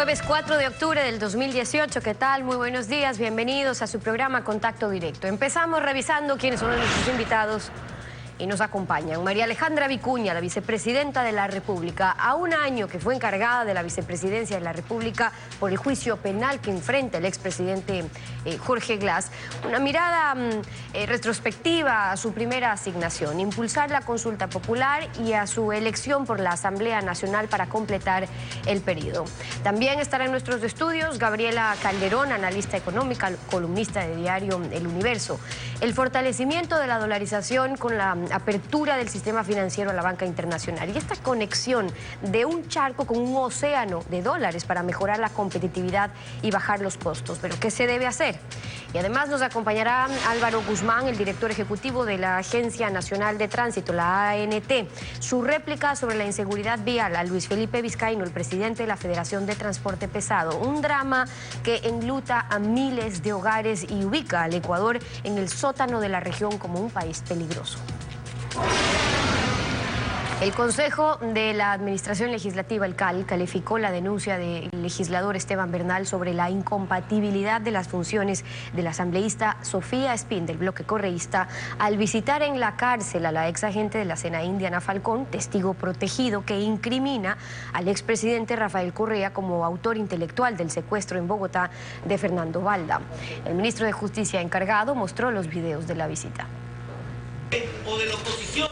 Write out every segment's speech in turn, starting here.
Jueves 4 de octubre del 2018, ¿qué tal? Muy buenos días, bienvenidos a su programa Contacto Directo. Empezamos revisando quiénes son nuestros invitados y nos acompañan. María Alejandra Vicuña, la vicepresidenta de la República, a un año que fue encargada de la vicepresidencia de la República por el juicio penal que enfrenta el expresidente Jorge Glass. Una mirada retrospectiva a su primera asignación, impulsar la consulta popular y a su elección por la Asamblea Nacional para completar el periodo. También estará en nuestros estudios Gabriela Calderón, analista económica, columnista de diario El Universo. El fortalecimiento de la dolarización con la apertura del sistema financiero a la banca internacional y esta conexión de un charco con un océano de dólares para mejorar la competitividad y bajar los costos. ¿Pero qué se debe hacer? Y además nos acompañará Álvaro Guzmán, el director ejecutivo de la Agencia Nacional de Tránsito, la ANT. Su réplica sobre la inseguridad vial a Luis Felipe Vizcaíno, el presidente de la Federación de Transporte Pesado. Un drama que enluta a miles de hogares y ubica al Ecuador en el sótano de la región como un país peligroso. El Consejo de la Administración Legislativa, el CAL, calificó la denuncia del legislador Esteban Bernal sobre la incompatibilidad de las funciones de la asambleísta Sofía Espín, del bloque correísta, al visitar en la cárcel a la ex agente de la SENAIN, Diana Falcón, testigo protegido que incrimina al expresidente Rafael Correa como autor intelectual del secuestro en Bogotá de Fernando Valda. El ministro de Justicia encargado mostró los videos de la visita.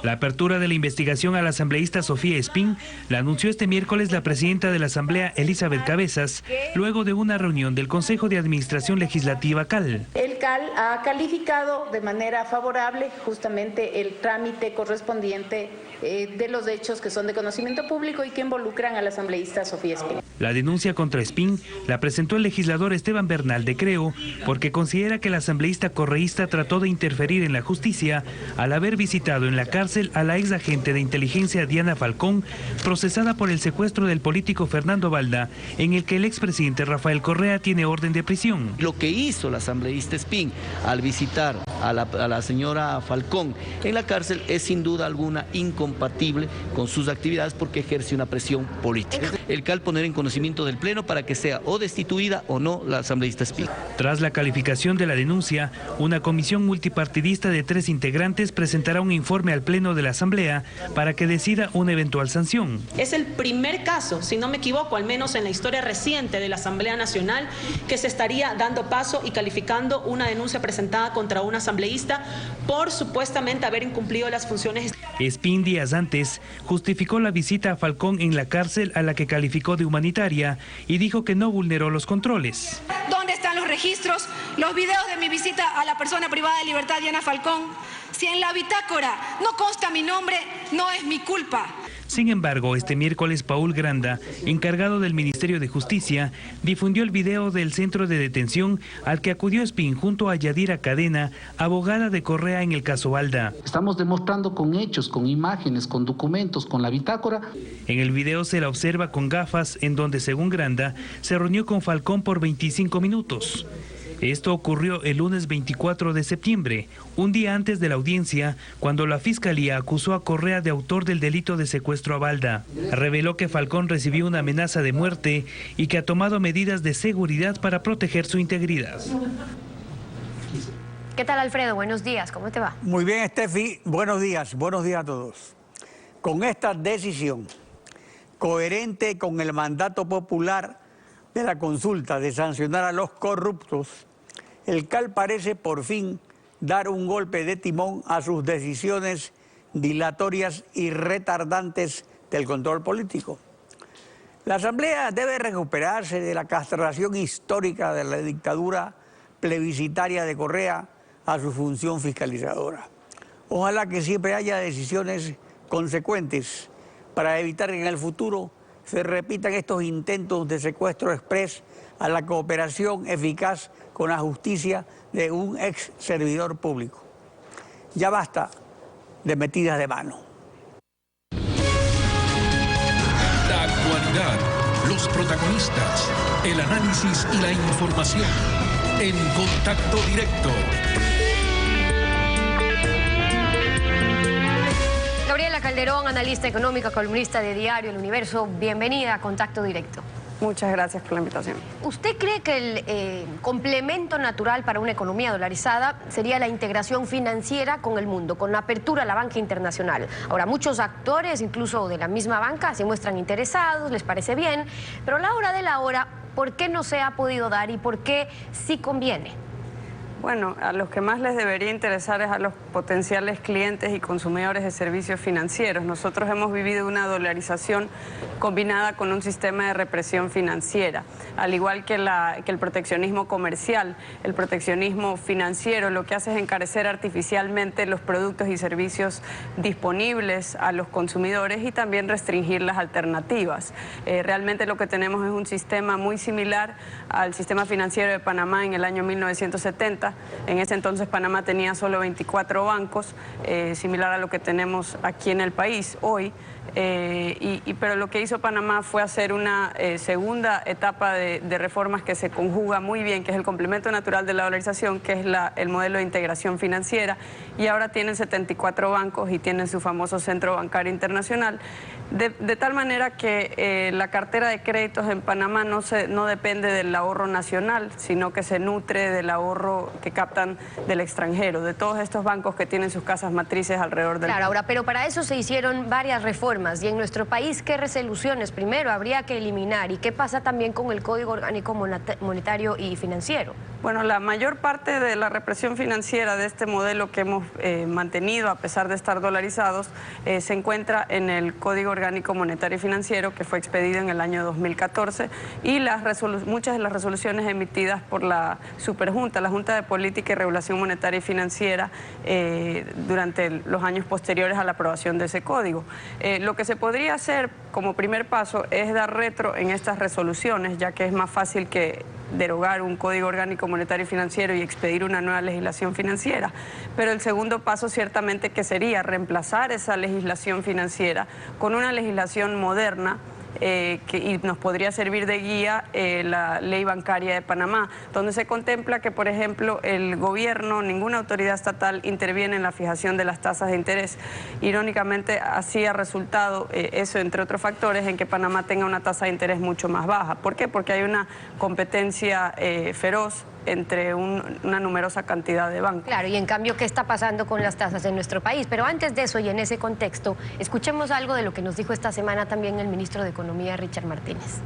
La apertura de la investigación a la asambleísta Sofía Espín la anunció este miércoles la presidenta de la Asamblea, Elizabeth Cabezas, luego de una reunión del Consejo de Administración Legislativa CAL. El CAL ha calificado de manera favorable justamente el trámite correspondiente de los hechos que son de conocimiento público y que involucran a la asambleísta Sofía Espín. La denuncia contra Espín la presentó el legislador Esteban Bernal de Creo porque considera que la asambleísta correísta trató de interferir en la justicia al haber visitado en la cárcel a la ex agente de inteligencia Diana Falcón, procesada por el secuestro del político Fernando Valda, en el que el expresidente Rafael Correa tiene orden de prisión. Lo que hizo la asambleísta Espín al visitar a la señora Falcón en la cárcel es sin duda alguna incompatible con sus actividades porque ejerce una presión política. El CAL poner en conocimiento del Pleno para que sea o destituida o no la asambleísta Espín. Tras la calificación de la denuncia, una comisión multipartidista de 3 integrantes presentará un informe al Pleno de la Asamblea para que decida una eventual sanción. Es el primer caso, si no me equivoco, al menos en la historia reciente de la Asamblea Nacional, que se estaría dando paso y calificando una denuncia presentada contra un asambleísta por supuestamente haber incumplido las funciones. Espín días antes justificó la visita a Falcón en la cárcel a la que calificó de humanitaria y dijo que no vulneró los controles. ¿Dónde están los registros, los videos de mi visita a la persona privada de libertad Diana Falcón? Si en la bitácora no consta mi nombre, no es mi culpa. Sin embargo, este miércoles Paul Granda, encargado del Ministerio de Justicia, difundió el video del centro de detención al que acudió Espín junto a Yadira Cadena, abogada de Correa en el caso Valda. Estamos demostrando con hechos, con imágenes, con documentos, con la bitácora. En el video se la observa con gafas en donde, según Granda, se reunió con Falcón por 25 minutos. Esto ocurrió el lunes 24 de septiembre, un día antes de la audiencia, cuando la Fiscalía acusó a Correa de autor del delito de secuestro a Valda. Reveló que Falcón recibió una amenaza de muerte y que ha tomado medidas de seguridad para proteger su integridad. ¿Qué tal, Alfredo? Buenos días, ¿cómo te va? Muy bien, Steffi, buenos días a todos. Con esta decisión, coherente con el mandato popular de la consulta de sancionar a los corruptos, el CAL parece por fin dar un golpe de timón a sus decisiones dilatorias y retardantes del control político. La Asamblea debe recuperarse de la castración histórica de la dictadura plebiscitaria de Correa a su función fiscalizadora. Ojalá que siempre haya decisiones consecuentes para evitar que en el futuro se repitan estos intentos de secuestro exprés a la cooperación eficaz con la justicia de un ex servidor público. Ya basta de metidas de mano. La actualidad, los protagonistas, el análisis y la información en Contacto Directo. Gabriela Calderón, analista económica, columnista de Diario El Universo. Bienvenida a Contacto Directo. Muchas gracias por la invitación. ¿Usted cree que el complemento natural para una economía dolarizada sería la integración financiera con el mundo, con la apertura a la banca internacional? Ahora, muchos actores, incluso de la misma banca, se muestran interesados, les parece bien, pero a la hora de la hora, ¿por qué no se ha podido dar y por qué sí conviene? Bueno, a los que más les debería interesar es a los potenciales clientes y consumidores de servicios financieros. Nosotros hemos vivido una dolarización combinada con un sistema de represión financiera, al igual que el proteccionismo comercial. El proteccionismo financiero lo que hace es encarecer artificialmente los productos y servicios disponibles a los consumidores y también restringir las alternativas. Realmente lo que tenemos es un sistema muy similar al sistema financiero de Panamá en el año 1970. En ese entonces Panamá tenía solo 24 bancos, similar a lo que tenemos aquí en el país hoy. Pero lo que hizo Panamá fue hacer una segunda etapa de reformas que se conjuga muy bien, que es el complemento natural de la dolarización, que es el modelo de integración financiera, y ahora tienen 74 bancos y tienen su famoso Centro Bancario Internacional, de tal manera que la cartera de créditos en Panamá no depende del ahorro nacional, sino que se nutre del ahorro que captan del extranjero, de todos estos bancos que tienen sus casas matrices alrededor del mundo. Ahora, pero para eso se hicieron varias reformas. Y en nuestro país, ¿qué resoluciones primero habría que eliminar? ¿Y qué pasa también con el Código Orgánico Monetario y Financiero? Bueno, la mayor parte de la represión financiera de este modelo que hemos mantenido, a pesar de estar dolarizados, se encuentra en el Código Orgánico Monetario y Financiero, que fue expedido en el año 2014, y muchas de las resoluciones emitidas por la Superjunta, la Junta de Política y Regulación Monetaria y Financiera, durante los años posteriores a la aprobación de ese código. Lo que se podría hacer como primer paso es dar retro en estas resoluciones, ya que es más fácil que derogar un Código Orgánico Monetario y Financiero y expedir una nueva legislación financiera. Pero el segundo paso ciertamente que sería reemplazar esa legislación financiera con una legislación moderna, y nos podría servir de guía la Ley Bancaria de Panamá, donde se contempla que, por ejemplo, el gobierno, ninguna autoridad estatal interviene en la fijación de las tasas de interés. Irónicamente, así ha resultado eso, entre otros factores, en que Panamá tenga una tasa de interés mucho más baja. ¿Por qué? Porque hay una competencia feroz entre una numerosa cantidad de bancos. Claro, y en cambio, ¿qué está pasando con las tasas en nuestro país? Pero antes de eso y en ese contexto, escuchemos algo de lo que nos dijo esta semana también el ministro de Economía, Richard Martínez.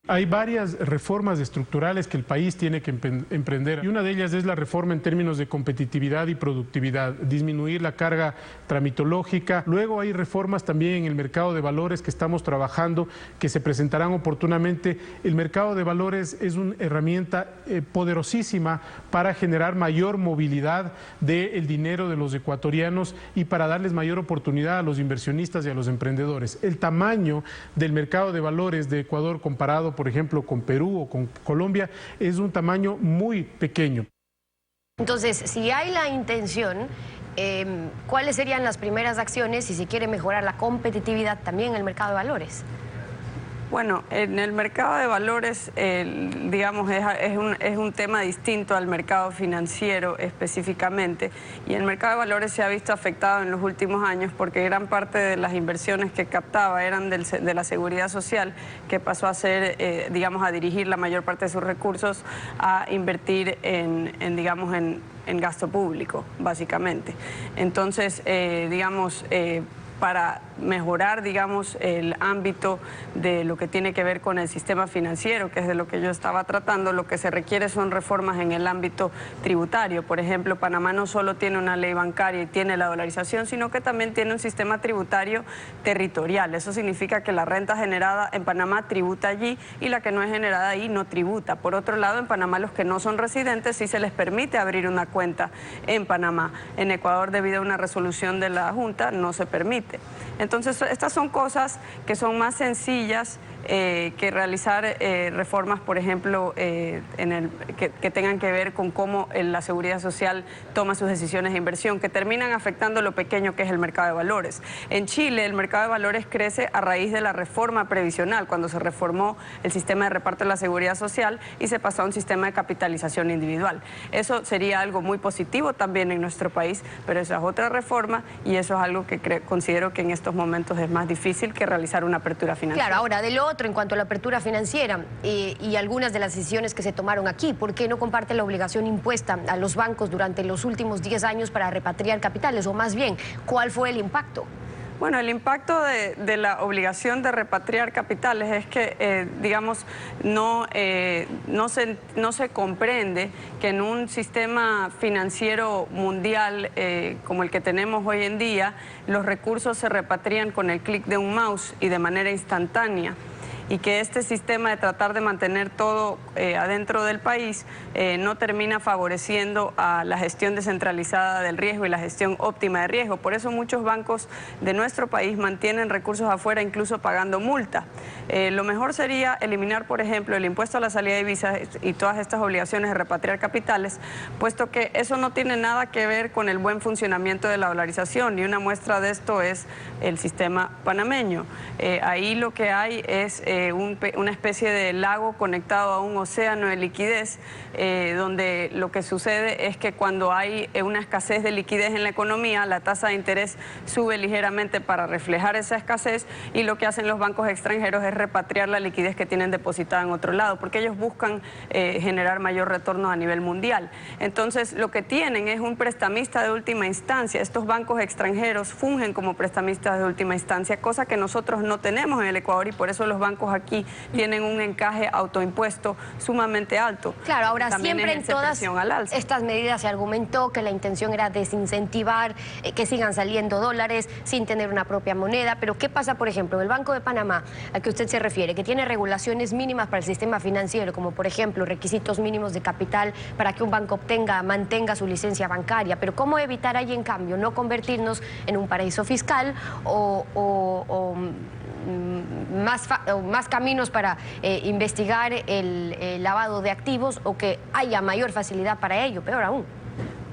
Hay varias reformas estructurales que el país tiene que emprender y una de ellas es la reforma en términos de competitividad y productividad, disminuir la carga tramitológica. Luego hay reformas también en el mercado de valores que estamos trabajando, que se presentarán oportunamente. El mercado de valores es una herramienta poderosísima para generar mayor movilidad del dinero de los ecuatorianos y para darles mayor oportunidad a los inversionistas y a los emprendedores. El tamaño del mercado de valores de Ecuador comparado, por ejemplo, con Perú o con Colombia, es un tamaño muy pequeño. Entonces, si hay la intención, ¿cuáles serían las primeras acciones si se quiere mejorar la competitividad también en el mercado de valores? Bueno, en el mercado de valores, digamos, es un tema distinto al mercado financiero específicamente, y el mercado de valores se ha visto afectado en los últimos años porque gran parte de las inversiones que captaba eran de la seguridad social, que pasó a ser, digamos, a dirigir la mayor parte de sus recursos a invertir digamos, en gasto público, básicamente. Entonces, digamos, para mejorar, digamos, el ámbito de lo que tiene que ver con el sistema financiero, que es de lo que yo estaba tratando, lo que se requiere son reformas en el ámbito tributario. Por ejemplo, Panamá no solo tiene una ley bancaria y tiene la dolarización, sino que también tiene un sistema tributario territorial. Eso significa que la renta generada en Panamá tributa allí y la que no es generada ahí no tributa. Por otro lado, en Panamá los que no son residentes sí se les permite abrir una cuenta en Panamá. En Ecuador, debido a una resolución de la Junta, no se permite. Entonces, estas son cosas que son más sencillas que realizar reformas, por ejemplo, que tengan que ver con cómo la seguridad social toma sus decisiones de inversión, que terminan afectando lo pequeño que es el mercado de valores. En Chile, el mercado de valores crece a raíz de la reforma previsional, cuando se reformó el sistema de reparto de la seguridad social y se pasó a un sistema de capitalización individual. Eso sería algo muy positivo también en nuestro país, pero eso es otra reforma y eso es algo que considero que en estos momentos es más difícil que realizar una apertura financiera. Claro, ahora, del otro otro en cuanto a la apertura financiera y algunas de las decisiones que se tomaron aquí. ¿Por qué no comparte la obligación impuesta a los bancos durante los últimos 10 años para repatriar capitales? O más bien, ¿cuál fue el impacto? Bueno, el impacto de la obligación de repatriar capitales es que, digamos, no se comprende que en un sistema financiero mundial como el que tenemos hoy en día, los recursos se repatrian con el clic de un mouse y de manera instantánea, y que este sistema de tratar de mantener todo adentro del país no termina favoreciendo a la gestión descentralizada del riesgo y la gestión óptima de riesgo. Por eso muchos bancos de nuestro país mantienen recursos afuera, incluso pagando multa. Lo mejor sería eliminar, por ejemplo, el impuesto a la salida de divisas y todas estas obligaciones de repatriar capitales, puesto que eso no tiene nada que ver con el buen funcionamiento de la dolarización, y una muestra de esto es el sistema panameño. Ahí lo que hay es una especie de lago conectado a un océano de liquidez, donde lo que sucede es que cuando hay una escasez de liquidez en la economía, la tasa de interés sube ligeramente para reflejar esa escasez, y lo que hacen los bancos extranjeros es repatriar la liquidez que tienen depositada en otro lado, porque ellos buscan generar mayor retorno a nivel mundial. Entonces, lo que tienen es un prestamista de última instancia. Estos bancos extranjeros fungen como prestamistas de última instancia, cosa que nosotros no tenemos en el Ecuador, y por eso los bancos aquí tienen un encaje autoimpuesto sumamente alto. Claro, ahora siempre en todas estas medidas se argumentó que la intención era desincentivar que sigan saliendo dólares sin tener una propia moneda, pero ¿qué pasa, por ejemplo, el Banco de Panamá, al que usted se refiere, que tiene regulaciones mínimas para el sistema financiero, como por ejemplo requisitos mínimos de capital para que un banco mantenga su licencia bancaria, pero cómo evitar ahí en cambio no convertirnos en un paraíso fiscal o más caminos para investigar el lavado de activos, o que haya mayor facilidad para ello, peor aún?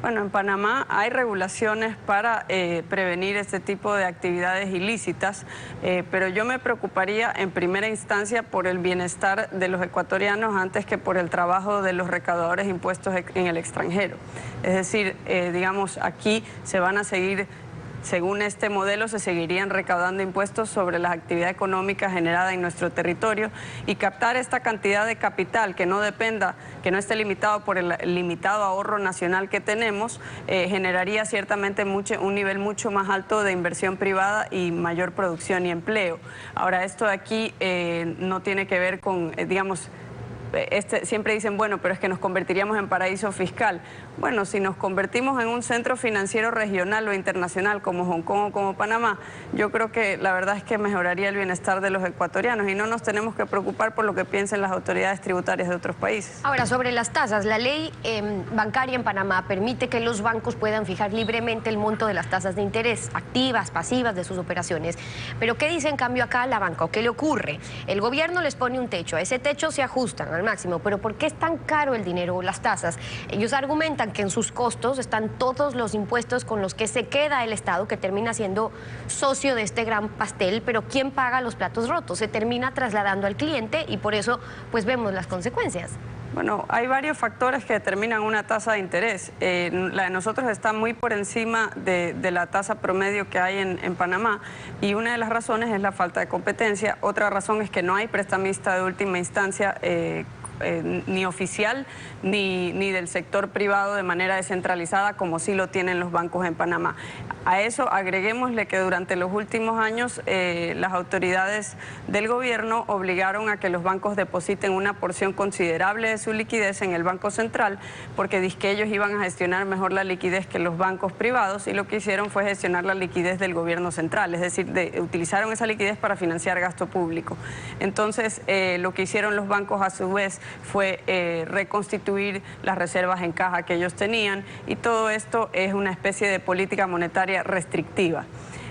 Bueno, en Panamá hay regulaciones para prevenir este tipo de actividades ilícitas, pero yo me preocuparía en primera instancia por el bienestar de los ecuatorianos antes que por el trabajo de los recaudadores de impuestos en el extranjero. Es decir, digamos, aquí se van a seguir... Según este modelo, se seguirían recaudando impuestos sobre las actividades económicas generadas en nuestro territorio, y captar esta cantidad de capital que no dependa, que no esté limitado por el limitado ahorro nacional que tenemos, generaría ciertamente un nivel mucho más alto de inversión privada y mayor producción y empleo. Ahora, esto de aquí no tiene que ver con, digamos, siempre dicen, bueno, pero es que nos convertiríamos en paraíso fiscal. Bueno, si nos convertimos en un centro financiero regional o internacional como Hong Kong o como Panamá, yo creo que la verdad es que mejoraría el bienestar de los ecuatorianos, y no nos tenemos que preocupar por lo que piensen las autoridades tributarias de otros países. Ahora, sobre las tasas, la ley bancaria en Panamá permite que los bancos puedan fijar libremente el monto de las tasas de interés, activas, pasivas de sus operaciones. Pero ¿qué dice en cambio acá la banca? ¿O qué le ocurre? El gobierno les pone un techo, a ese techo se ajustan al máximo, pero ¿por qué es tan caro el dinero o las tasas? Ellos argumentan que en sus costos están todos los impuestos con los que se queda el Estado, que termina siendo socio de este gran pastel, pero ¿quién paga los platos rotos? Se termina trasladando al cliente, y por eso pues vemos las consecuencias. Bueno, hay varios factores que determinan una tasa de interés. La de nosotros está muy por encima de la tasa promedio que hay en Panamá, y una de las razones es la falta de competencia. Otra razón es que no hay prestamista de última instancia ni oficial ni del sector privado de manera descentralizada, como sí lo tienen los bancos en Panamá. A eso agreguémosle que durante los últimos años las autoridades del gobierno obligaron a que los bancos depositen una porción considerable de su liquidez en el Banco Central, porque dizque ellos iban a gestionar mejor la liquidez que los bancos privados, y lo que hicieron fue gestionar la liquidez del gobierno central, es decir, utilizaron esa liquidez para financiar gasto público. Entonces, lo que hicieron los bancos a su vez fue reconstituir las reservas en caja que ellos tenían, y todo esto es una especie de política monetaria restrictiva.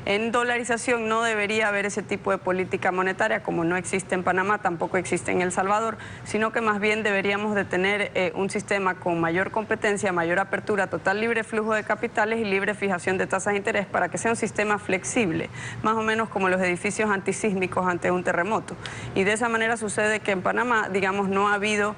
En dolarización no debería haber ese tipo de política monetaria, como no existe en Panamá, tampoco existe en El Salvador, sino que más bien deberíamos de tener un sistema con mayor competencia, mayor apertura, total libre flujo de capitales y libre fijación de tasas de interés, para que sea un sistema flexible, más o menos como los edificios antisísmicos ante un terremoto. Y de esa manera sucede que en Panamá, digamos, no ha habido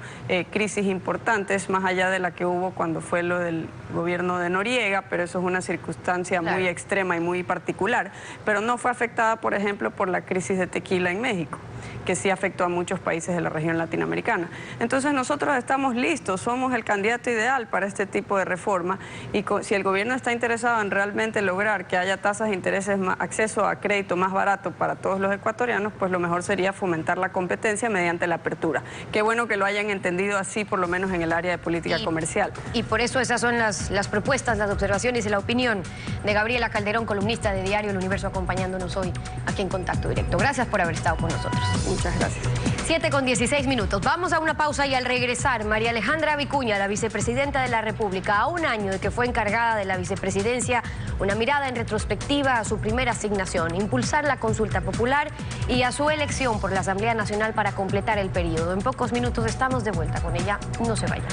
crisis importantes, más allá de la que hubo cuando fue lo del gobierno de Noriega, pero eso es una circunstancia muy extrema y muy particular, pero no fue afectada, por ejemplo, por la crisis de tequila en México. que sí afectó a muchos países de la región latinoamericana. Entonces nosotros estamos listos, somos el candidato ideal para este tipo de reforma y si el gobierno está interesado en realmente lograr que haya tasas de intereses, acceso a crédito más barato para todos los ecuatorianos, pues lo mejor sería fomentar la competencia mediante la apertura. Qué bueno que lo hayan entendido así, por lo menos en el área de política comercial. Y por eso esas son las propuestas, las observaciones y la opinión de Gabriela Calderón, columnista de Diario El Universo, acompañándonos hoy aquí en Contacto Directo. Gracias por haber estado con nosotros. Muchas gracias. 7:16. Vamos a una pausa y al regresar, María Alejandra Vicuña, la vicepresidenta de la República, a un año de que fue encargada de la vicepresidencia, una mirada en retrospectiva a su primera asignación, impulsar la consulta popular y a su elección por la Asamblea Nacional para completar el periodo. En pocos minutos estamos de vuelta con ella. No se vayan.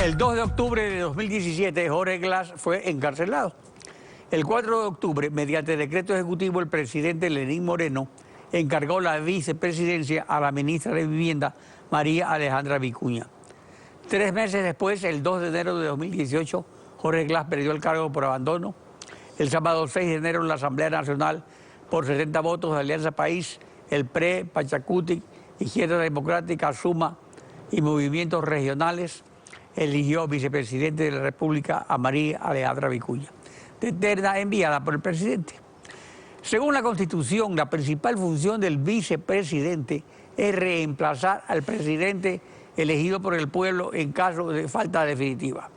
El 2 de octubre de 2017, Jorge Glass fue encarcelado. El 4 de octubre, mediante decreto ejecutivo, el presidente Lenín Moreno encargó la vicepresidencia a la ministra de Vivienda, María Alejandra Vicuña. 3 meses después, el 2 de enero de 2018, Jorge Glass perdió el cargo por abandono. El sábado 6 de enero, la Asamblea Nacional, por 60 votos de Alianza País, el PRE, Pachacutic, Izquierda Democrática, Suma y movimientos regionales, eligió vicepresidente de la República a María Alejandra Vicuña, de terna enviada por el presidente. Según la Constitución, la principal función del vicepresidente es reemplazar al presidente elegido por el pueblo en caso de falta definitiva.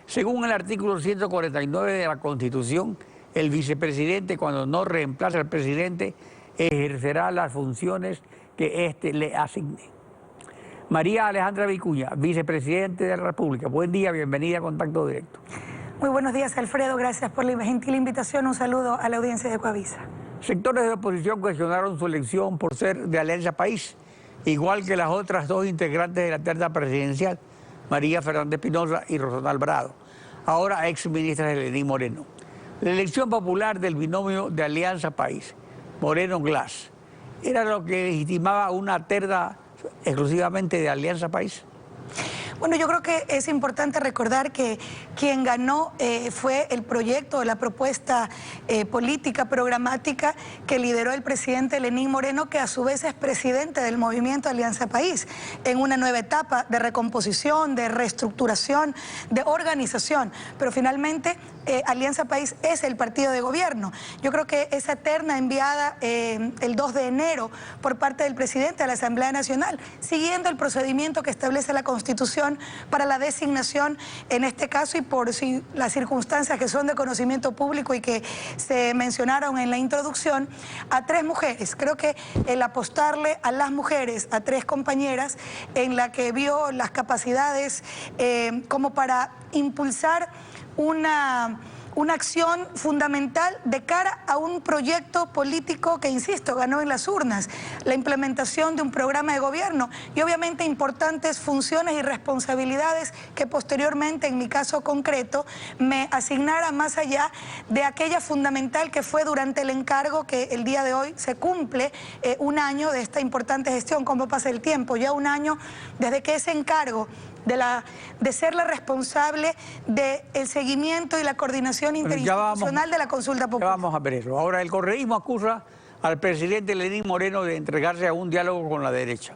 Según el artículo 149 de la Constitución, el vicepresidente, cuando no reemplaza al presidente, ejercerá las funciones que éste le asigne. María Alejandra Vicuña, vicepresidente de la República. Buen día, bienvenida a Contacto Directo. Muy buenos días, Alfredo. Gracias por la gentil invitación. Un saludo a la audiencia de Coavisa. Sectores de oposición cuestionaron su elección por ser de Alianza País, igual que las otras dos integrantes de la terna presidencial, María Fernández Pinoza y Rosana Alvarado, ahora exministras de Lenín Moreno. La elección popular del binomio de Alianza País, Moreno-Glass, era lo que legitimaba una terna exclusivamente de Alianza País. Bueno, yo creo que es importante recordar que quien ganó fue el proyecto, la propuesta política, programática que lideró el presidente Lenín Moreno, que a su vez es presidente del movimiento Alianza País, en una nueva etapa de recomposición, de reestructuración, de organización. Pero finalmente Alianza País es el partido de gobierno. Yo creo que esa terna enviada el 2 de enero por parte del presidente a la Asamblea Nacional, siguiendo el procedimiento que establece la Constitución para la designación, en este caso, y por las circunstancias que son de conocimiento público y que se mencionaron en la introducción, a 3 mujeres. Creo que el apostarle a las mujeres, a 3 compañeras, en la que vio las capacidades como para impulsar una acción fundamental de cara a un proyecto político que, insisto, ganó en las urnas, la implementación de un programa de gobierno y obviamente importantes funciones y responsabilidades que posteriormente, en mi caso concreto, me asignara más allá de aquella fundamental que fue durante el encargo que el día de hoy se cumple un año de esta importante gestión. ¿Cómo pasa el tiempo? Ya un año desde que ese encargo de ser la responsable del seguimiento y la coordinación interinstitucional de la consulta popular. Ya vamos a ver eso. Ahora, el correísmo acusa al presidente Lenín Moreno de entregarse a un diálogo con la derecha.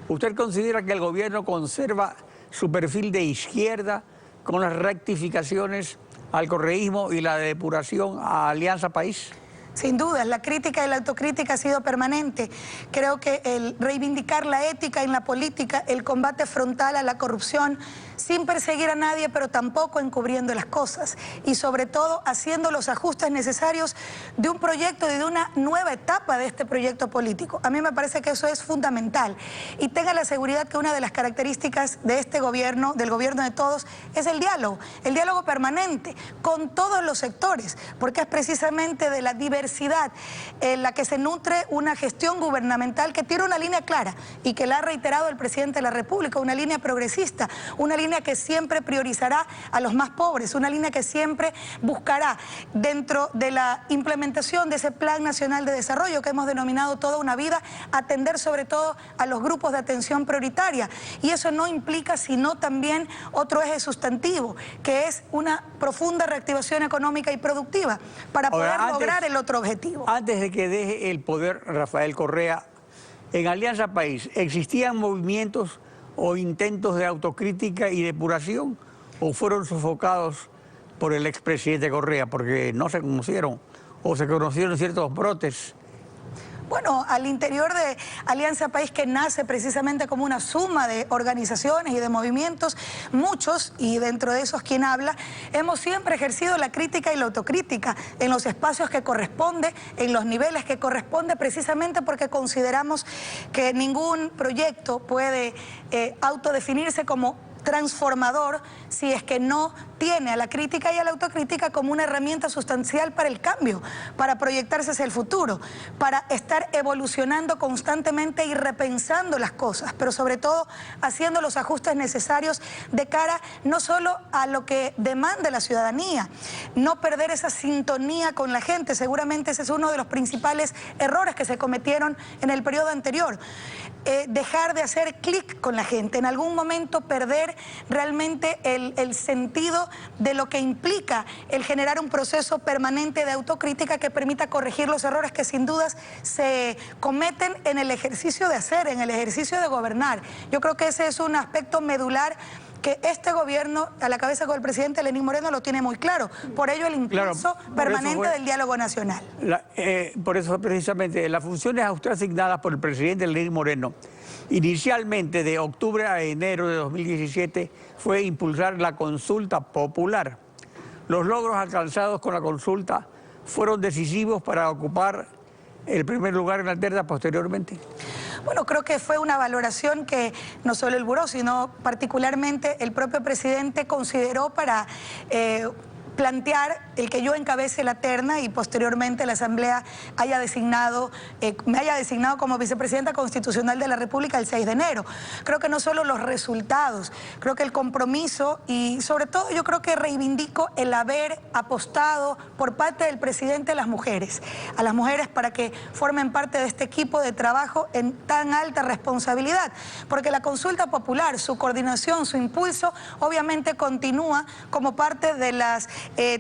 ¿Usted considera que el gobierno conserva su perfil de izquierda con las rectificaciones al correísmo y la depuración a Alianza País? Sin duda, la crítica y la autocrítica ha sido permanente. Creo que el reivindicar la ética en la política, el combate frontal a la corrupción, sin perseguir a nadie, pero tampoco encubriendo las cosas. Y sobre todo, haciendo los ajustes necesarios de un proyecto y de una nueva etapa de este proyecto político. A mí me parece que eso es fundamental. Y tenga la seguridad que una de las características de este gobierno, del gobierno de todos, es el diálogo permanente con todos los sectores, porque es precisamente de la diversidad adversidad en la que se nutre una gestión gubernamental que tiene una línea clara y que la ha reiterado el presidente de la República, una línea progresista, una línea que siempre priorizará a los más pobres, una línea que siempre buscará dentro de la implementación de ese Plan Nacional de Desarrollo que hemos denominado Toda una Vida, atender sobre todo a los grupos de atención prioritaria. Y eso no implica sino también otro eje sustantivo, que es una profunda reactivación económica y productiva para poder lograr el otro objetivo. Antes de que deje el poder Rafael Correa, en Alianza País, ¿existían movimientos o intentos de autocrítica y depuración o fueron sofocados por el expresidente Correa porque no se conocieron o se conocieron ciertos brotes? Bueno, al interior de Alianza País, que nace precisamente como una suma de organizaciones y de movimientos, muchos, y dentro de esos quien habla, hemos siempre ejercido la crítica y la autocrítica en los espacios que corresponde, en los niveles que corresponde, precisamente porque consideramos que ningún proyecto puede autodefinirse como transformador si es que no tiene a la crítica y a la autocrítica como una herramienta sustancial para el cambio, para proyectarse hacia el futuro, para estar evolucionando constantemente y repensando las cosas, pero sobre todo haciendo los ajustes necesarios de cara no solo a lo que demanda la ciudadanía, no perder esa sintonía con la gente. Seguramente ese es uno de los principales errores que se cometieron en el periodo anterior. Dejar de hacer clic con la gente, en algún momento perder realmente el sentido de lo que implica el generar un proceso permanente de autocrítica que permita corregir los errores que sin dudas se cometen en el ejercicio de hacer, en el ejercicio de gobernar. Yo creo que ese es un aspecto medular que este gobierno, a la cabeza con el presidente Lenín Moreno, lo tiene muy claro. Por ello el impulso permanente del diálogo nacional. Por eso precisamente las funciones a usted asignadas por el presidente Lenín Moreno, inicialmente de octubre a enero de 2017, fue impulsar la consulta popular. Los logros alcanzados con la consulta fueron decisivos para ocupar el primer lugar en la terna posteriormente. Bueno, creo que fue una valoración que no solo el Buró, sino particularmente el propio presidente consideró para plantear el que yo encabece la terna y posteriormente la Asamblea haya designado, me haya designado como vicepresidenta constitucional de la República el 6 de enero. Creo que no solo los resultados, creo que el compromiso y sobre todo yo creo que reivindico el haber apostado por parte del presidente a las mujeres para que formen parte de este equipo de trabajo en tan alta responsabilidad, porque la consulta popular, su coordinación, su impulso, obviamente continúa como parte de las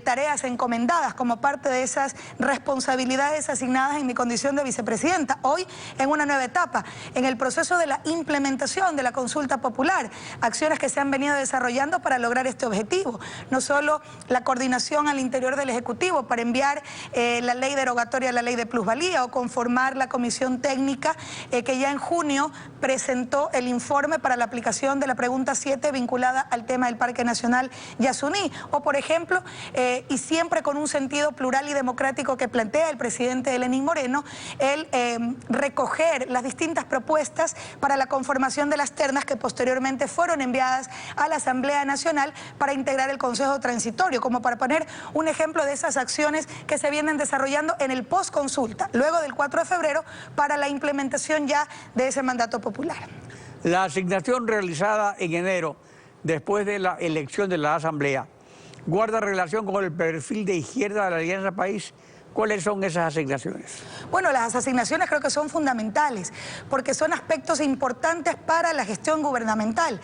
tareas encomendadas, como parte de esas responsabilidades asignadas en mi condición de vicepresidenta. Hoy, en una nueva etapa, en el proceso de la implementación de la consulta popular, acciones que se han venido desarrollando para lograr este objetivo. No solo la coordinación al interior del Ejecutivo para enviar la ley derogatoria a la ley de plusvalía o conformar la comisión técnica que ya en junio presentó el informe para la aplicación de la pregunta 7 vinculada al tema del Parque Nacional Yasuní, o por ejemplo, y siempre con un sentido plural y democrático que plantea el presidente Lenín Moreno, el recoger las distintas propuestas para la conformación de las ternas que posteriormente fueron enviadas a la Asamblea Nacional para integrar el Consejo Transitorio, como para poner un ejemplo de esas acciones que se vienen desarrollando en el post-consulta, luego del 4 de febrero, para la implementación ya de ese mandato popular. La asignación realizada en enero, después de la elección de la Asamblea, ¿guarda relación con el perfil de izquierda de la Alianza País? ¿Cuáles son esas asignaciones? Bueno, las asignaciones creo que son fundamentales porque son aspectos importantes para la gestión gubernamental.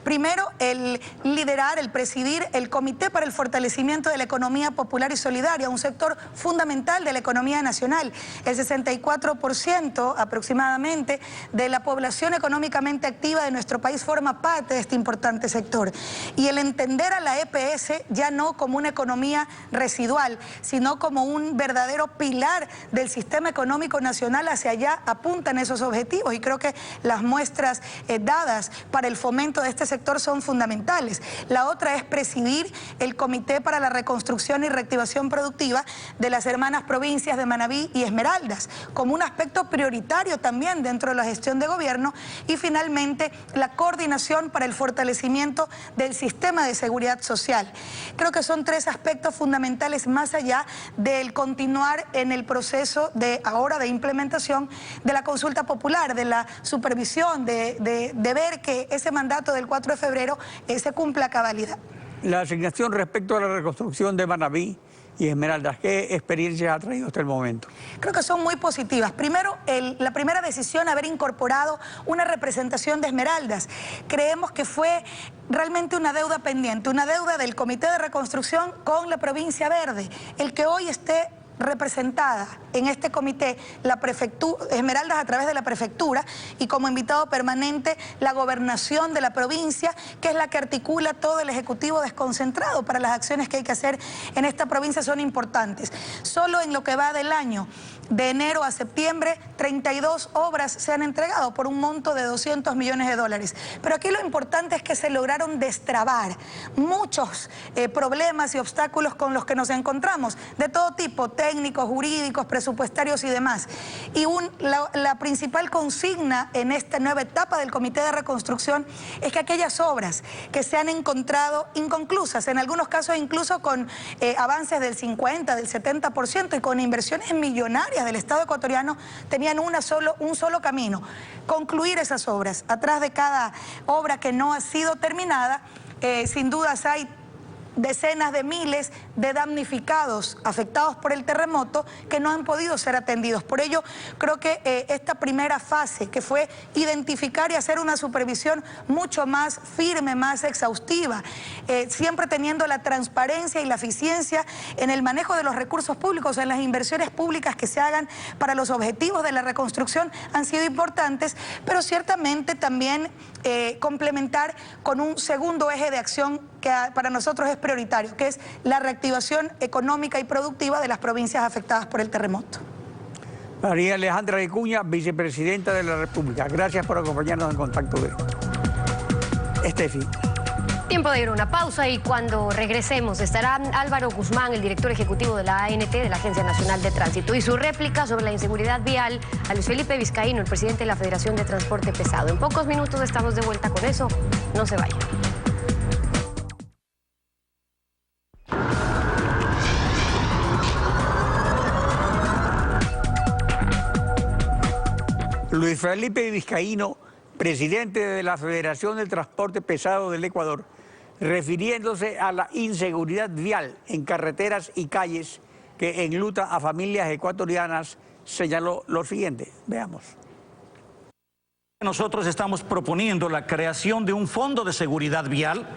Primero, el liderar, el presidir el Comité para el Fortalecimiento de la Economía Popular y Solidaria, un sector fundamental de la economía nacional. El 64% aproximadamente de la población económicamente activa de nuestro país forma parte de este importante sector. Y el entender a la EPS ya no como una economía residual, sino como un verdadero pilar del sistema económico nacional, hacia allá apuntan esos objetivos y creo que las muestras dadas para el fomento de este sector son fundamentales. La otra es presidir el Comité para la Reconstrucción y Reactivación Productiva de las hermanas provincias de Manabí y Esmeraldas, como un aspecto prioritario también dentro de la gestión de gobierno, y finalmente la coordinación para el fortalecimiento del sistema de seguridad social. Creo que son tres aspectos fundamentales más allá del contexto continuar en el proceso de ahora de implementación de la consulta popular, de la supervisión, de ver que ese mandato del 4 de febrero se cumpla a cabalidad. La asignación respecto a la reconstrucción de Manabí y Esmeraldas, ¿qué experiencias ha traído hasta el momento? Creo que son muy positivas. Primero, la primera decisión, haber incorporado una representación de Esmeraldas. Creemos que fue realmente una deuda pendiente, una deuda del Comité de Reconstrucción con la provincia verde. El que hoy esté representada en este comité la prefectura, Esmeraldas a través de la prefectura, y como invitado permanente la gobernación de la provincia, que es la que articula todo el ejecutivo desconcentrado para las acciones que hay que hacer en esta provincia, son importantes. Solo en lo que va del año, de enero a septiembre, 32 obras se han entregado por un monto de 200 millones de dólares. Pero aquí lo importante es que se lograron destrabar muchos problemas y obstáculos con los que nos encontramos, de todo tipo, técnicos, jurídicos, presupuestarios y demás. Y la principal consigna en esta nueva etapa del Comité de Reconstrucción es que aquellas obras que se han encontrado inconclusas, en algunos casos incluso con avances del 50, del 70% y con inversiones millonarias del Estado ecuatoriano, tenían un solo camino: concluir esas obras. Atrás de cada obra que no ha sido terminada, sin dudas hay decenas de miles de damnificados afectados por el terremoto que no han podido ser atendidos. Por ello, creo que esta primera fase, que fue identificar y hacer una supervisión mucho más firme, más exhaustiva, siempre teniendo la transparencia y la eficiencia en el manejo de los recursos públicos, en las inversiones públicas que se hagan para los objetivos de la reconstrucción, han sido importantes, pero ciertamente también complementar con un segundo eje de acción que para nosotros es prioritario, que es la reactivación económica y productiva de las provincias afectadas por el terremoto. María Alejandra Vicuña, vicepresidenta de la República. Gracias por acompañarnos en Contacto Directo. Estefi. Tiempo de ir a una pausa y cuando regresemos estará Álvaro Guzmán, el director ejecutivo de la ANT, de la Agencia Nacional de Tránsito, y su réplica sobre la inseguridad vial a Luis Felipe Vizcaíno, el presidente de la Federación de Transporte Pesado. En pocos minutos estamos de vuelta con eso. No se vayan. Luis Felipe Vizcaíno, presidente de la Federación del Transporte Pesado del Ecuador, refiriéndose a la inseguridad vial en carreteras y calles que enluta a familias ecuatorianas, señaló lo siguiente. Veamos. Nosotros estamos proponiendo la creación de un fondo de seguridad vial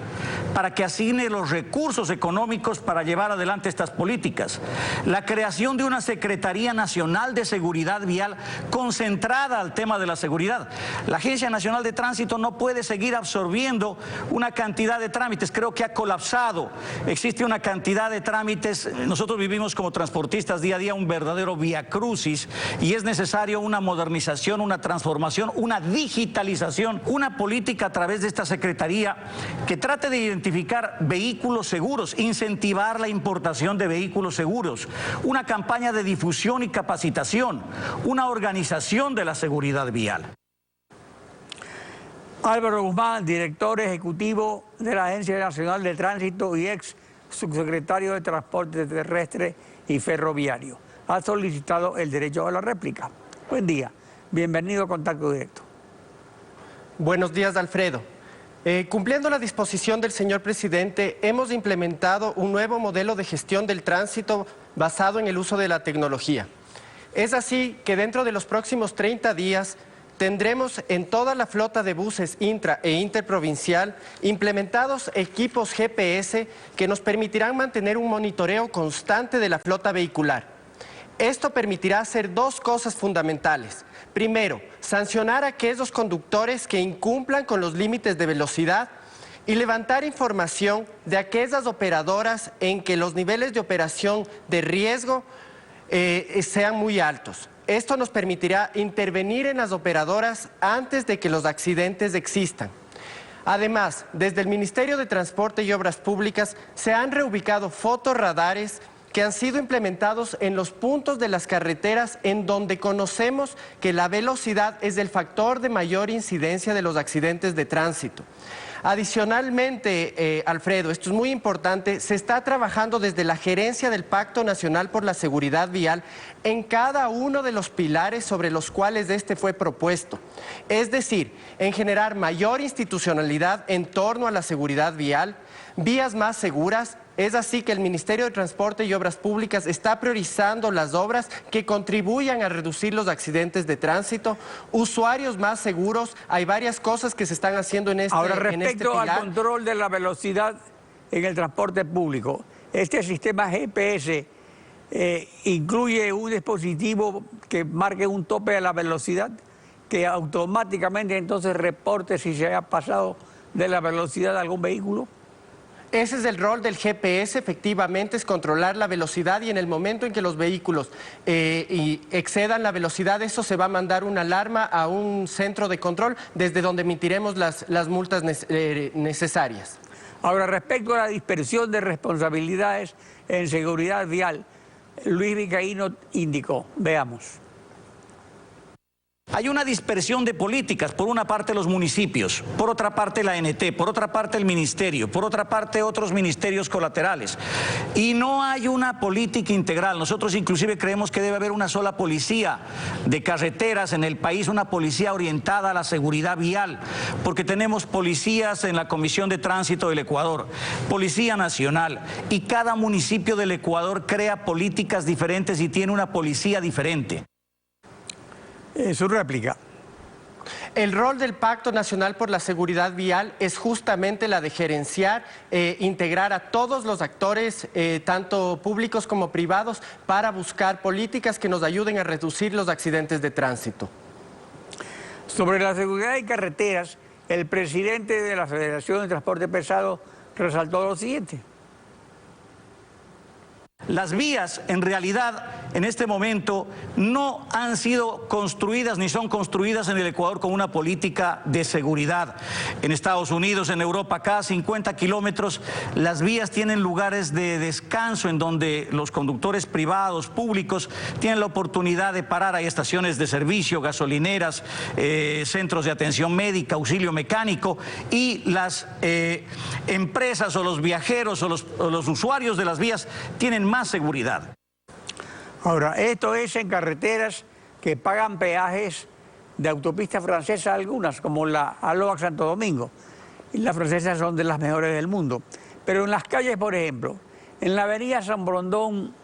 para que asigne los recursos económicos para llevar adelante estas políticas. La creación de una Secretaría Nacional de Seguridad Vial concentrada al tema de la seguridad. La Agencia Nacional de Tránsito no puede seguir absorbiendo una cantidad de trámites. Creo que ha colapsado. Existe una cantidad de trámites. Nosotros vivimos como transportistas día a día un verdadero viacrucis y es necesario una modernización, una transformación, una digitalización, una política a través de esta Secretaría que trate de identificar vehículos seguros, incentivar la importación de vehículos seguros, una campaña de difusión y capacitación, una organización de la seguridad vial. Álvaro Guzmán, director ejecutivo de la Agencia Nacional de Tránsito y ex subsecretario de Transporte Terrestre y Ferroviario, ha solicitado el derecho a la réplica. Buen día, bienvenido a Contacto Directo. Buenos días, Alfredo. Cumpliendo la disposición del señor presidente, hemos implementado un nuevo modelo de gestión del tránsito basado en el uso de la tecnología. Es así que dentro de los próximos 30 días tendremos en toda la flota de buses intra e interprovincial implementados equipos GPS que nos permitirán mantener un monitoreo constante de la flota vehicular. Esto permitirá hacer dos cosas fundamentales. Primero, sancionar a aquellos conductores que incumplan con los límites de velocidad y levantar información de aquellas operadoras en que los niveles de operación de riesgo sean muy altos. Esto nos permitirá intervenir en las operadoras antes de que los accidentes existan. Además, desde el Ministerio de Transporte y Obras Públicas se han reubicado fotorradares que han sido implementados en los puntos de las carreteras en donde conocemos que la velocidad es el factor de mayor incidencia de los accidentes de tránsito. Adicionalmente, Alfredo, esto es muy importante, se está trabajando desde la gerencia del Pacto Nacional por la Seguridad Vial en cada uno de los pilares sobre los cuales este fue propuesto. Es decir, en generar mayor institucionalidad en torno a la seguridad vial, vías más seguras. Es así que el Ministerio de Transporte y Obras Públicas está priorizando las obras que contribuyan a reducir los accidentes de tránsito, usuarios más seguros. Hay varias cosas que se están haciendo en este pilar. Ahora, respecto al control de la velocidad en el transporte público, este sistema GPS incluye un dispositivo que marque un tope a la velocidad, que automáticamente entonces reporte si se ha pasado de la velocidad de algún vehículo. Ese es el rol del GPS, efectivamente, es controlar la velocidad, y en el momento en que los vehículos excedan la velocidad, eso se va a mandar una alarma a un centro de control desde donde emitiremos las multas necesarias. Ahora, respecto a la dispersión de responsabilidades en seguridad vial, Luis Vizcaíno indicó, veamos. Hay una dispersión de políticas, por una parte los municipios, por otra parte la ANT, por otra parte el ministerio, por otra parte otros ministerios colaterales. Y no hay una política integral. Nosotros inclusive creemos que debe haber una sola policía de carreteras en el país, una policía orientada a la seguridad vial, porque tenemos policías en la Comisión de Tránsito del Ecuador, Policía Nacional, y cada municipio del Ecuador crea políticas diferentes y tiene una policía diferente. Su réplica. El rol del Pacto Nacional por la Seguridad Vial es justamente la de gerenciar, integrar a todos los actores, tanto públicos como privados, para buscar políticas que nos ayuden a reducir los accidentes de tránsito. Sobre la seguridad en carreteras, el presidente de la Federación de Transporte Pesado resaltó lo siguiente. Las vías, en realidad, en este momento, no han sido construidas ni son construidas en el Ecuador con una política de seguridad. En Estados Unidos, en Europa, cada 50 kilómetros, las vías tienen lugares de descanso en donde los conductores privados, públicos, tienen la oportunidad de parar. Hay estaciones de servicio, gasolineras, centros de atención médica, auxilio mecánico, y las empresas o los viajeros o los usuarios de las vías tienen más seguridad. Ahora, esto es en carreteras que pagan peajes de autopista francesa algunas, como la Aloac Santo Domingo. Y las francesas son de las mejores del mundo. Pero en las calles, por ejemplo, en la avenida San Brondón,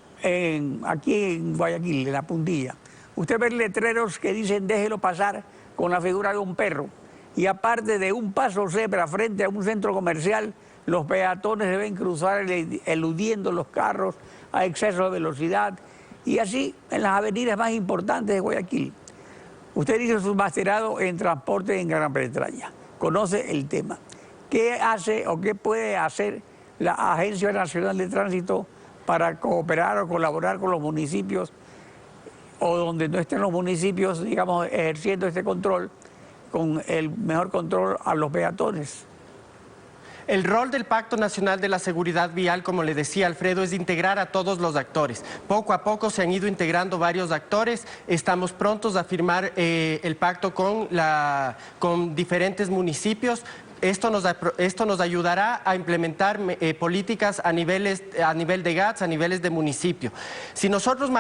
aquí en Guayaquil, en La Puntilla, usted ve letreros que dicen déjelo pasar con la figura de un perro. Y aparte de un paso cebra frente a un centro comercial, los peatones deben cruzar eludiendo los carros a exceso de velocidad, y así en las avenidas más importantes de Guayaquil. Usted hizo su masterado en transporte en Gran Bretaña, conoce el tema. ¿Qué hace o qué puede hacer la Agencia Nacional de Tránsito para cooperar o colaborar con los municipios, o donde no estén los municipios, digamos, ejerciendo este control, con el mejor control a los peatones? El rol del Pacto Nacional de la Seguridad Vial, como le decía Alfredo, es integrar a todos los actores. Poco a poco se han ido integrando varios actores. Estamos prontos a firmar el pacto con diferentes municipios. Esto nos ayudará a implementar políticas a nivel de GATS, a niveles de municipio. Si nosotros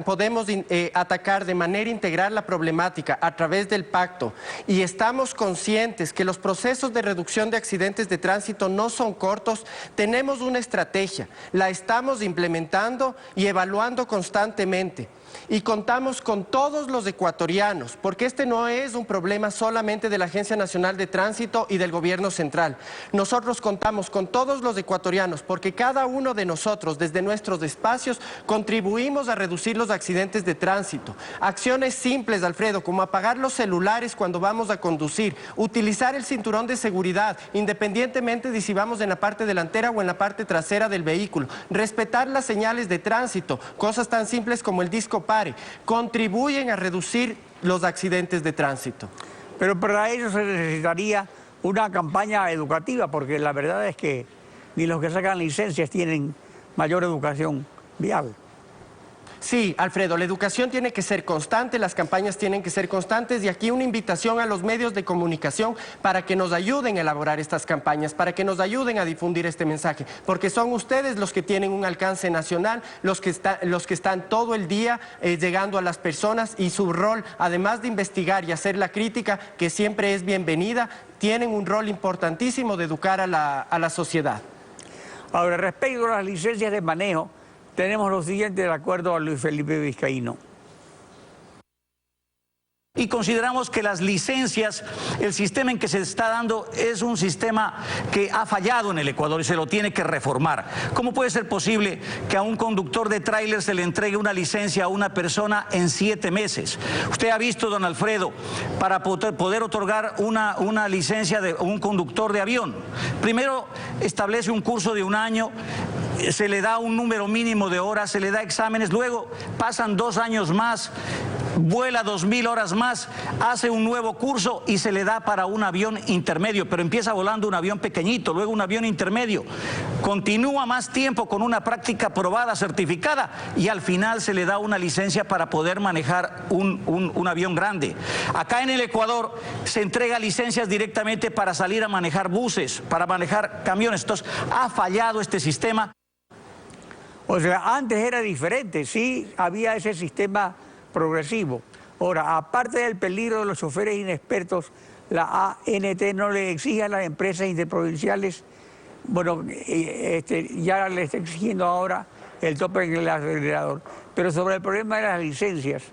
podemos atacar de manera integral la problemática a través del pacto, y estamos conscientes que los procesos de reducción de accidentes de tránsito no son cortos, tenemos una estrategia, la estamos implementando y evaluando constantemente. Y contamos con todos los ecuatorianos, porque este no es un problema solamente de la Agencia Nacional de Tránsito y del Gobierno Central. Nosotros contamos con todos los ecuatorianos, porque cada uno de nosotros, desde nuestros espacios, contribuimos a reducir los accidentes de tránsito. Acciones simples, Alfredo, como apagar los celulares cuando vamos a conducir, utilizar el cinturón de seguridad, independientemente de si vamos en la parte delantera o en la parte trasera del vehículo, respetar las señales de tránsito, cosas tan simples como el disco pare, contribuyen a reducir los accidentes de tránsito. Pero para ello se necesitaría una campaña educativa, porque la verdad es que ni los que sacan licencias tienen mayor educación vial. Sí, Alfredo, la educación tiene que ser constante, las campañas tienen que ser constantes y aquí una invitación a los medios de comunicación para que nos ayuden a elaborar estas campañas, para que nos ayuden a difundir este mensaje, porque son ustedes los que tienen un alcance nacional, los que están todo el día llegando a las personas y su rol, además de investigar y hacer la crítica, que siempre es bienvenida, tienen un rol importantísimo de educar a la sociedad. Ahora, respecto a las licencias de manejo, tenemos lo siguiente de acuerdo a Luis Felipe Vizcaíno. Y consideramos que las licencias, el sistema en que se está dando es un sistema que ha fallado en el Ecuador y se lo tiene que reformar. ¿Cómo puede ser posible que a un conductor de tráiler se le entregue una licencia a una persona en 7 meses? Usted ha visto, don Alfredo, para poder otorgar una licencia de un conductor de avión. Primero establece un curso de 1 año, se le da un número mínimo de horas, se le da exámenes, luego pasan 2 años más, vuela 2000 horas más, hace un nuevo curso y se le da para un avión intermedio, pero empieza volando un avión pequeñito, luego un avión intermedio, continúa más tiempo con una práctica probada, certificada, y al final se le da una licencia para poder manejar un avión grande. Acá en el Ecuador se entrega licencias directamente para salir a manejar buses, para manejar camiones. Entonces ha fallado este sistema. O sea, antes era diferente, sí había ese sistema progresivo. Ahora, aparte del peligro de los choferes inexpertos, la ANT no le exige a las empresas interprovinciales, bueno, ya le está exigiendo ahora el tope en el acelerador. Pero sobre el problema de las licencias,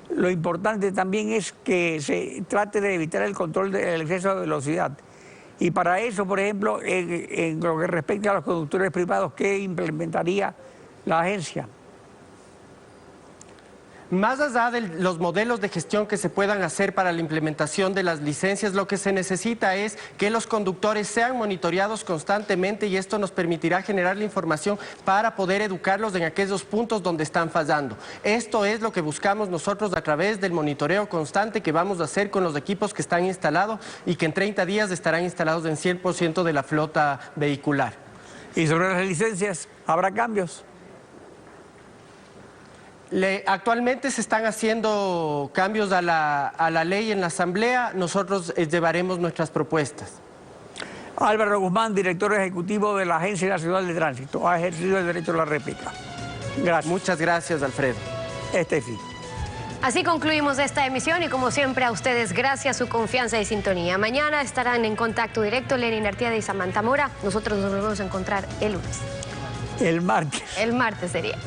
lo importante también es que se trate de evitar el control del exceso de velocidad. Y para eso, por ejemplo, en lo que respecta a los conductores privados, ¿qué implementaría la agencia? Más allá de los modelos de gestión que se puedan hacer para la implementación de las licencias, lo que se necesita es que los conductores sean monitoreados constantemente y esto nos permitirá generar la información para poder educarlos en aquellos puntos donde están fallando. Esto es lo que buscamos nosotros a través del monitoreo constante que vamos a hacer con los equipos que están instalados y que en 30 días estarán instalados en 100% de la flota vehicular. ¿Y sobre las licencias habrá cambios? Actualmente se están haciendo cambios a la ley en la Asamblea. Nosotros llevaremos nuestras propuestas. Álvaro Guzmán, director ejecutivo de la Agencia Nacional de Tránsito, ha ejercido el derecho a la réplica. Gracias. Muchas gracias, Alfredo. Sí. Así concluimos esta emisión y como siempre a ustedes gracias su confianza y sintonía. Mañana estarán en contacto directo Lenin Artieda y Samantha Mora. Nosotros nos volvemos a encontrar el lunes. El martes. El martes sería.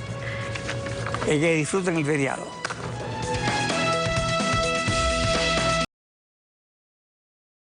Que disfruten el feriado.